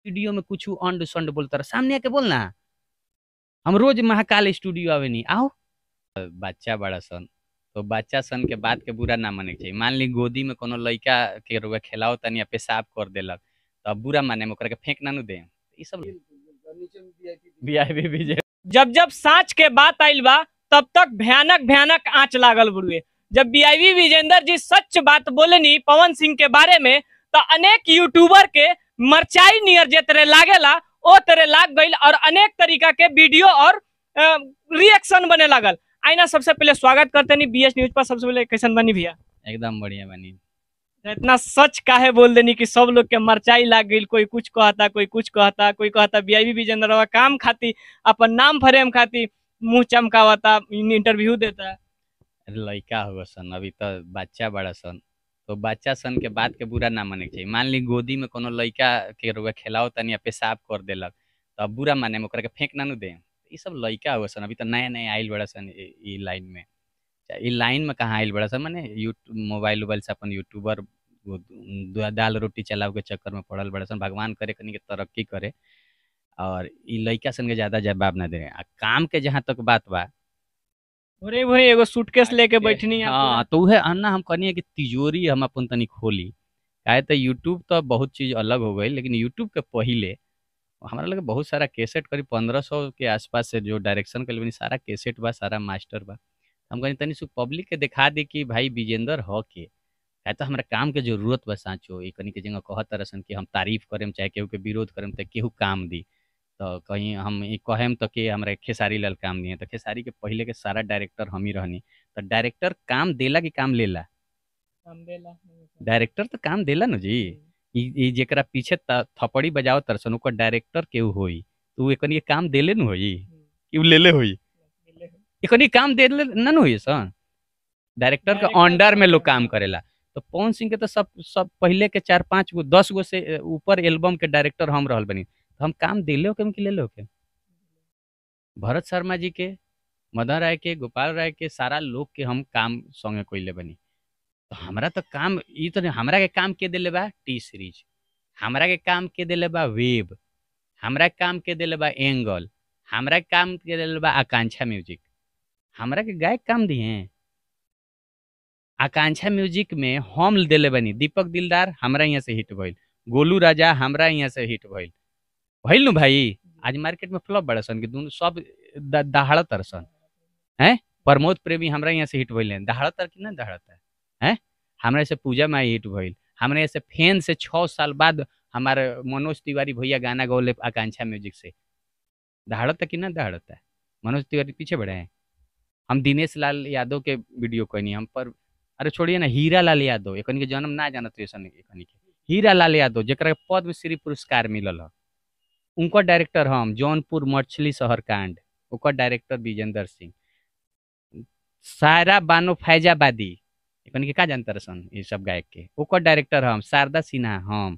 Video में कुछ अंड संड बोलता रहा, सामने आके बोलना। हम रोज महाकाल स्टूडियो आवे नहीं आओ। बच्चा बड़ा सन, तो बच्चा सन के बात के बुरा ना माने के चाहिए। मान ली गोदी में कोनो लड़का के रुआ खिलाओ तनी पेशाब कर देलक, तो अब बुरा माने में ओकरा के फेंक ना नु दे। ई सब वीआईपी भी जब जब साँच के बात आइल बा तब तक भयानक भयानक आँच लागल बुढ़ुए। जब बीआईबी विजेंद्र जी सच बात बोलेनी पवन सिंह के बारे में, तो अनेक यूट्यूबर के मरचाई नियर जे तेरे लागेला ओ तेरे लाग गईल और अनेक तरीका के वीडियो और रिएक्शन बने लागल। आईना सबसे पहले स्वागत करते नहीं बीएस न्यूज पर। सबसे पहले कैसन बनी भैया? एकदम बढ़िया बनी। इतना सच काहे बोल देनी कि सब लोग के मरचाई लाग गई? कोई कुछ कहता, कोई कुछ कहता, कोई कहता बीआईबी विजेंद्र काम खाती, अपन नाम फ्रेम खाती मुंह चमकावता, इंटरव्यू देता। लड़का हो सन, अभी तो बच्चा बड़ा सन, तो बच्चा सन के बात के बुरा ना माने के चाहिए। मान ली गोदी में कोनो लड़का के रुआ खिलाओ तनी पेशाब कर देलक, तो अब बुरा माने में ओकरा के फेंक ना नु दे। ई सब लड़का हो सन, अभी तो नया नया आइल बड़ा सन ई लाइन में। ई लाइन में कहाँ आइल बड़ा सन, माने यूट्यूब मोबाइल उबाइल से अपन यूट्यूबर दाल रोटी चलाव के चक्कर में पड़ल बड़ा सन। भगवान करे कनी के तरक्की करे और ई लड़का सन के ज्यादा जवाब ना दे। काम के जहाँ तक बात बा, भोरे भोरे एगो सूटकेस लेके बैठनी। हाँ तो उहे अन्ना हम कहनी कि तिजोरी हम अपन तनी खोली। काहे तो यूट्यूब तो बहुत चीज अलग हो गई, लेकिन यूट्यूब के पहले हमारा लगे बहुत सारा कैसेट करीब 1500 के आसपास से जो डायरेक्शन के लिए सारा कैसेट बा, सारा मास्टर बा। हम कहनी तनी सु पब्लिक के दिखा दी कि भाई विजेंद्र हो के काहे तो हमारा काम के जरूरत बा। साँचो एक कनी के जगह कहत रसन कि हम तारीफ करेम चाहे केहू के विरोध करेम तो केहू काम दी, तो कहीं हम कहेम तो कि हमारे खेसारी लाल काम दिए, तो खेसारी के पहले के सारा डायरेक्टर हम ही रहनी। तो डायरेक्टर काम देला कि काम लेला? डायरेक्टर तो काम देला न जी। ई जेकरा पीछे थपड़ी बजाओ तरसन ओकर डायरेक्टर केहू होई, तो एकनी ये काम देले न होई कि उ लेले होई? एकनी काम देले न होई सन। डायरेक्टर के अंडर में लोग काम करेला। तो पवन सिंह के तो सब पहले के 4-5 गो 10 गो से ऊपर एल्बम के डायरेक्टर हम रहल बनी, तो हम काम दिले होके कि ले लो के? भरत शर्मा जी के, मदन राय के, गोपाल राय के, सारा लोग के हम काम संगे कोइले बनी। तो हमरा तो काम ई तो हमरा के काम के दिले बा टी सीरीज, हमरा के काम के दिले बा वेब, हमरा के काम के दिले बा एंगल, हमरा के काम के दिले बा आकांक्षा म्यूजिक। हमरा के गायक काम दिए। आकांक्षा म्यूजिक में हम दिले बनी दीपक दिलदार, हमरा यहाँ से हिट भइल। गोलू राजा हमरा यहाँ से हिट भइल नु भाई। आज मार्केट में फ्लॉप बड़ा सन कि दोनों सब दहाड़ तरसन है। प्रमोद प्रेमी हमरा यहाँ से हिट भइल, दहाड़ तर कि ना दहाड़ है। हमरा से पूजा माई हिट भइल, हमरा से फैन से 6 साल बाद हमारे मनोज तिवारी भैया गाना गौले आकांक्षा म्यूजिक से। दहाड़ता कि ना दहाड़ता? मनोज तिवारी पीछे बढ़े हैं। हम दिनेश लाल यादव के वीडियो कहनी हम पर, अरे छोड़िए ना, हीरा लाल यादव एक के जन्म ना जानत के हीरा लाल यादव जरा पद्मश्री पुरस्कार मिलल है, उनका डायरेक्टर हम जौनपुर मछली शहर कांड, ओकर डायरेक्टर विजेंद्र सिंह। सारा बानो फैजाबादी के का जानता रसन ये सब गायक के, ओकर डायरेक्टर हम शारदा सिन्हा, हम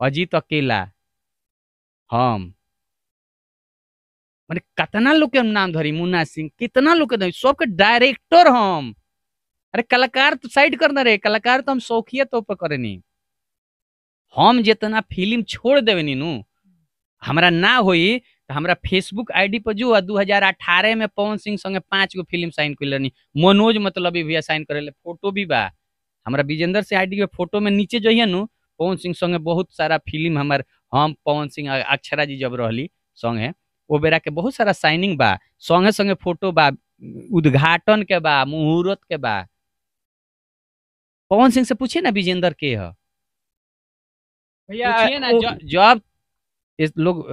अजीत अकेला, हम माने कितना लोग के हम नाम धरी, मुन्ना सिंह, कितना लोग के धरी, सबके डायरेक्टर हम। अरे कलाकार तो साइड करना रे, कलाकार तो हम शौकिया तो पर करे नहीं। हम जितना फिल्म छोड़ देवे नीनू हमरा ना होई तो हमरा फेसबुक आईडी पर जो 2018 में पवन सिंह संगे 5 गो फिल्म साइन कर लेनी। मनोज मतलब भैया साइन करे, फोटो भी बा हमरा विजेंद्र से आईडी के फोटो में नीचे जो नु पवन सिंह संगे बहुत सारा फिल्म हमार, हम पवन सिंह अक्षरा जी जब रहली संगे ओ बेरा के बहुत सारा साइनिंग बा, संगे संगे फोटो बा, उद्घाटन के बा, मुहूर्त के बा। पवन सिंह से पूछिए ना विजेंद्र के है भैया ना। जब इस लोग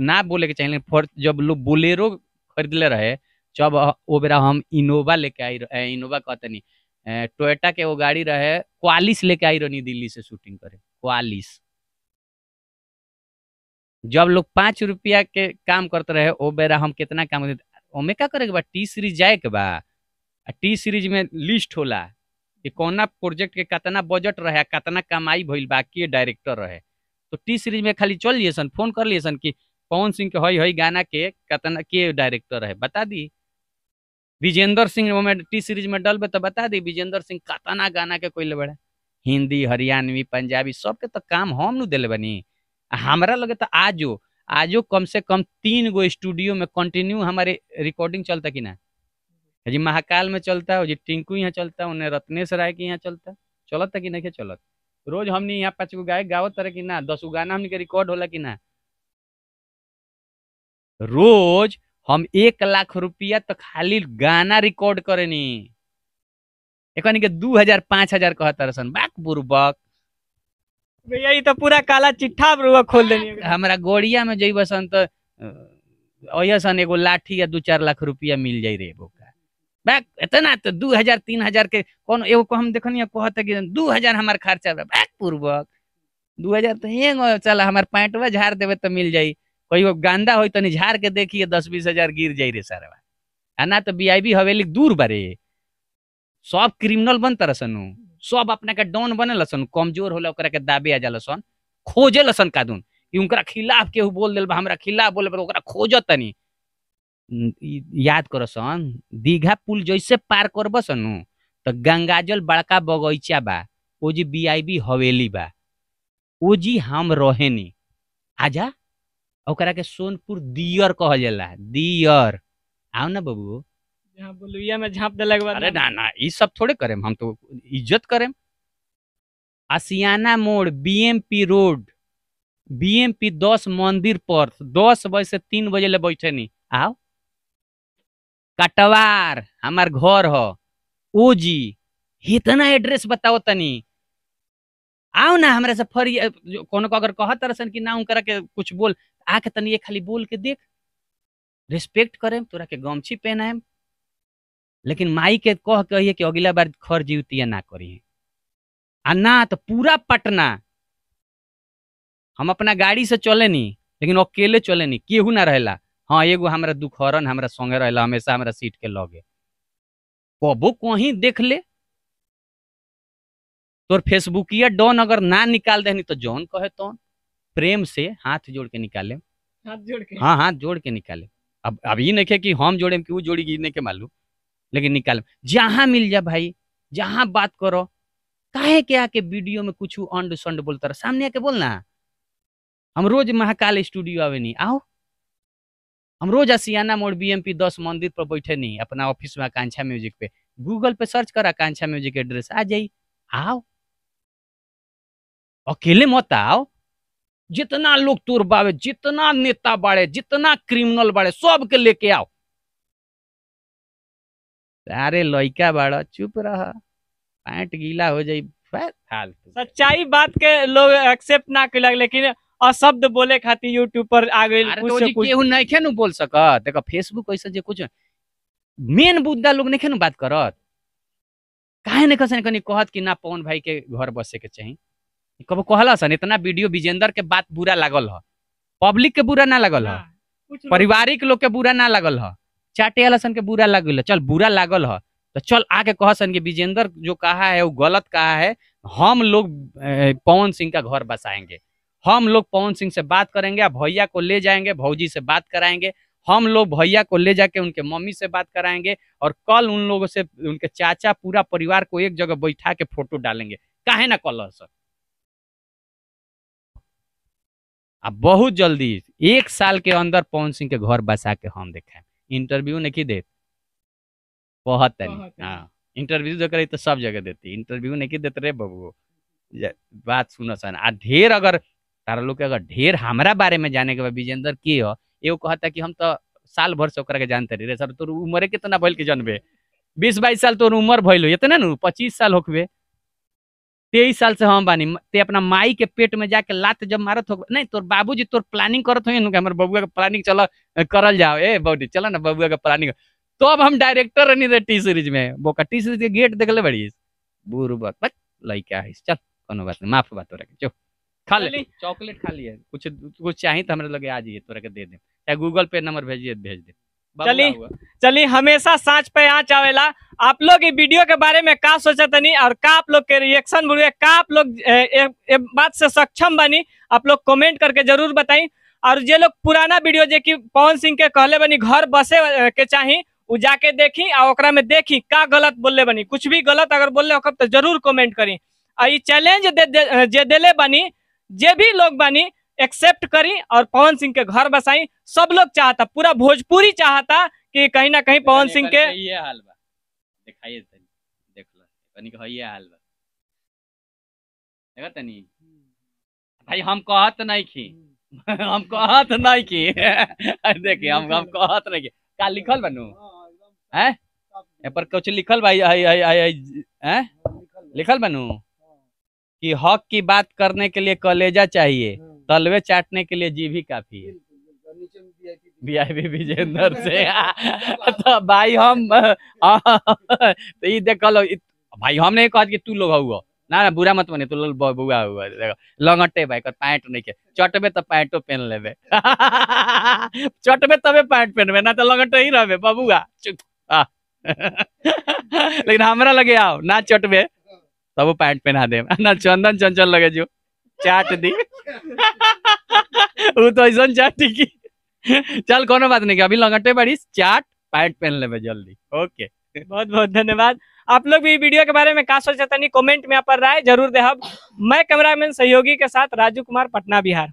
ना बोले के चाहिए, जब लोग बोलेरो खरीदले रहे जब वो बेरा हम इनोवा लेके आई, इनोवा कहते नहीं टोयोटा के वो गाड़ी रहे, क्वालिस लेके आई रही दिल्ली से शूटिंग करे। क्वालिस जब लोग 5 रुपया के काम करते रहे वो बेरा हम कितना काम करते, ओमे का करे के बा, टी सीरीज जाए के बा। टी सीरीज में लिस्ट होला कि कौना प्रोजेक्ट के कितना बजट रहे, कितना कमाई भइल बा, के डायरेक्टर रहे। तो टी सीरीज में खाली चल लिए सन, फोन कर लिए सन कि पवन सिंह के हई हई गाना के कितना के डायरेक्टर है, बता दी। विजेंद्र सिंह में टी सीरीज में डलबे तो बता दी विजेंद्र सिंह कितना गाना के कोई बड़े। हिंदी हरियाणवी पंजाबी सबके तो काम हम नु दिले बनी। हमरा लगे तो आजो कम से कम 3 गो स्टूडियो में कंटिन्यू हमारे रिकॉर्डिंग चलता कि ना। जी महाकाल में चलता है, जी टिंकू यहाँ चलता है, उन्हें रत्नेश राय के यहाँ चलता, चलता कि नहीं चलत। रोज हमने यहाँ 5 गो गायक गावत तरह कि ना, 10 गो गाना हमने के रिकॉर्ड होला कि ना। रोज हम 1 लाख रुपया तो खाली गाना रिकॉर्ड करेनी। एकनी के 2000-5000 कहता सन बाक बुरबक। भैया ये तो पूरा काला चिट्ठा बरुआ खोल देनी है। हमरा गोड़िया में जइब सन तो सन एगो लाठी या 2-4 लाख रुपया मिल जाई रे बोका। बैक इतना तो 2000-3000 के कौन एगो को हम देखनी कहता कि 2000 हमार खर्चा बा। बैक पूर्वक 2000 तो हेंग चल हमार पैंटवा झाड़ देवे तो मिल जाई। कोई गांदा होई तनी झाड़ के देखिए 10-20 हजार गिर जाई रे सारा। आना तो बीआईबी हवेली दूर बारे। सब क्रिमिनल बन तरसनु, सब अपना के डॉन बने लसन, कमजोर होला ओकरा के दाबे आ जाला सन, खोजे लसन कानून कि उनकरा खिलाफ केहू बोल देल बा, हमरा खिलाफ बोले बा, ओकरा खोजत तनी। याद करो सन, दीघा पुल जैसे पार करब सनु तो गंगाजल बड़का बगीचा बा, ओ जी बीआईबी हवेली बा, ओ जी हम रहेनी। आजा ओकरा के सोनपुर दियर कहल जाला, दियर। आओ ना बाबू, जहाँ बुलुइया में झाँप देलक बाद अरे ना ना ये सब थोड़े करेम, हम तो इज्जत करेम। आसियाना मोड़ बीएमपी रोड, बीएमपी 10 मंदिर पर 10 बजे से 3 बजे ले बैठे नी। आओ कटवार हमार घर हो, ओ जी इतना एड्रेस बताओ तनी। आओ ना हमरा से फरी कोनो को अगर कहत तरसन कि ना उनकरा के कुछ बोल, आके तनी ये खाली बोल के देख, रिस्पेक्ट करेम, तोरा के गमछी पहनाएम। लेकिन माई के कहिए कि अगला बार खर जीवतिया ना करी। आ ना तो पूरा पटना हम अपना गाड़ी से चले नी, लेकिन अकेले चले नी, केहू ना रहेला। हाँ एगो हमरा दुखहरन हमरा संगे रहेला, हमेशा हमरा सीट के लगे। कबो कहीं देख ले तोर फेसबुकिया डॉन अगर ना निकाल देनी तो जौन कहे तो प्रेम से हाथ जोड़ के निकाले, हाथ जोड़ के। हाँ हाथ जोड़ के निकाले। अब ये नहीं कि हम जोड़े कि वो जोड़ी नहीं के मालूम, लेकिन निकाल जहां मिल जा भाई, जहां बात करो। काहे के आके वीडियो में कुछ अंड संड बोलता रहा, सामने आके बोलना। हम रोज महाकाल स्टूडियो आवे नहीं, आओ हम रोज आसियाना मोड़ बीएमपी 10 मंदिर पर बैठे नहीं अपना ऑफिस में आकांक्षा म्यूजिक पे, गूगल पे सर्च कर आकांक्षा म्यूजिक एड्रेस आ जाई। आओ अकेले मत आओ, जितना लोग तोर बावे, जितना नेता बाड़े, जितना क्रिमिनल बाड़े, सबके लेके आओ। अरे लइका बाड़ा चुप रह, पैंट गीला हो जाई फालतू। सच्चाई बात के लोग एक्सेप्ट ना कइलक, लेकिन अशब्द बोले खातिर यूट्यूब पर आ गइल। अरे तो जी केहू नइखे नु बोल सकत, देखो फेसबुक ऐसे जे कुछ मेन मुद्दा लोग नइखे नु बात करत। काहे ने कसन कनी कहत कि ना पवन भाई के घर बसे के चाहिए, कबो कहला सन इतना वीडियो विजेंदर के बात बुरा लागल ह, पब्लिक के बुरा ना लागल ह, पारिवारिक लोग के बुरा ना लागल ह, चाटे वाला सन के बुरा लागल। चल बुरा लागल ह तो चल आके कह सन कि विजेंदर जो कहा है वो गलत कहा है, हम लोग पवन सिंह का घर बसाएंगे, हम लोग पवन सिंह से बात करेंगे, भैया को ले जाएंगे, भौजी से बात कराएंगे, हम लोग भैया को ले जाके उनके मम्मी से बात कराएंगे, और कल उन लोगों से उनके चाचा पूरा परिवार को एक जगह बैठा के फोटो डालेंगे। काहे ना कलर सर। अब बहुत जल्दी 1 साल के अंदर पवन सिंह के घर बसा के हम देखें। इंटरव्यू नहीं दे बहुत तनी, हाँ इंटरव्यू जो करे तो सब जगह देती, इंटरव्यू नहीं देते रे बबू। बात सुनो सन आ ढेर, अगर तारा लोग के अगर ढेर हमरा बारे में जाने के बाद विजेंदर के हो, एगो कहता कि हम तो साल भर से ओकरा के जानते रही रे सर, तोर उम्र कितना भइल के जनबे, 20-22 साल तोर उम्र भइल हो, इतना नु 25 साल होखबे, 23 साल से हम बानी। ते अपना माई के पेट में जाके लात जब मारत हो, नहीं तोर बाबूजी तोर प्लानिंग करत हो हमर बबुआ के प्लानिंग चलो करल जाओ, ए बॉडी चलो ना बबुआ के प्लानिंग। तो अब हम डायरेक्टर नहीं रहे टी सीरीज में, बोका टी सीरीज के गेट देख ले बड़ी बुरबक बक लइका है। चल कोनो बात नहीं, माफ बात तोरा के, जो खा ले चॉकलेट खा लिए, कुछ चाहिए तो हमारे लगे आ जाइए, तोरा के दे दे, या गूगल पे नंबर भेजिए भेज दे। चली हमेशा सांच पे आँच आवेला। आप लोग ये वीडियो के बारे में का सोचत नहीं, और का आप लोग के रिएक्शन बुढ़े, का आप लोग ए बात से सक्षम बनी, आप लोग कमेंट करके जरूर बताई। और जे लोग पुराना वीडियो जे कि पवन सिंह के कहले बनी घर बसे के चाही, उ जाके देखी और ओकरा में देखी का गलत बोलले बनी। कुछ भी गलत अगर बोलले हो तो जरूर कमेंट करी। आई चैलेंज जे देले बनी, जे भी लोग बनी एक्सेप्ट करी और पवन सिंह के घर बसाई। सब लोग चाहता, पूरा भोजपुरी चाहता कि कहीं ना कहीं पवन सिंह के ये हाल बा, दिखाइए तनी, देख लो तनी के ये हाल बा, देखा तनी भाई, हम कहत नहीं की हम कहत नहीं की देखिए हम कहत नहीं की, का लिखल बनू हैं ए पर कुछ लिखल भाई, हैं लिखल बनू कि हक की बात करने के लिए कलेजा चाहिए, तलवे चाटने के लिए जीभ ही काफी है। वीआईपी विजेंदर से तो भाई हम तो ये देख लो भाई, हमने कहा कि तू लोग हुआ ना बुरा मत बने, तू लोग बुआ हुआ लंगटे भाई कर पैंट नहीं के चटबे तो पैंटो पहन लेबे चटबे तबे पैंट पहनबे, ना तो लंगटे ही रहबे बबुआ लेकिन हमरा लगे आओ ना चटबे तब वो पैंट पहना दे, ना चंदन चंचल लगे जो चाट दी वो तो ऐसा चाटी की चल कोनो बात नहीं, अभी लंगटे बड़ी चाट पैंट पहन लेबे जल्दी। ओके, बहुत बहुत धन्यवाद। आप लोग भी वीडियो के बारे में का सोचता नहीं, कमेंट में पर राय जरूर दे। मैं कैमरामैन सहयोगी के साथ राजू कुमार, पटना बिहार।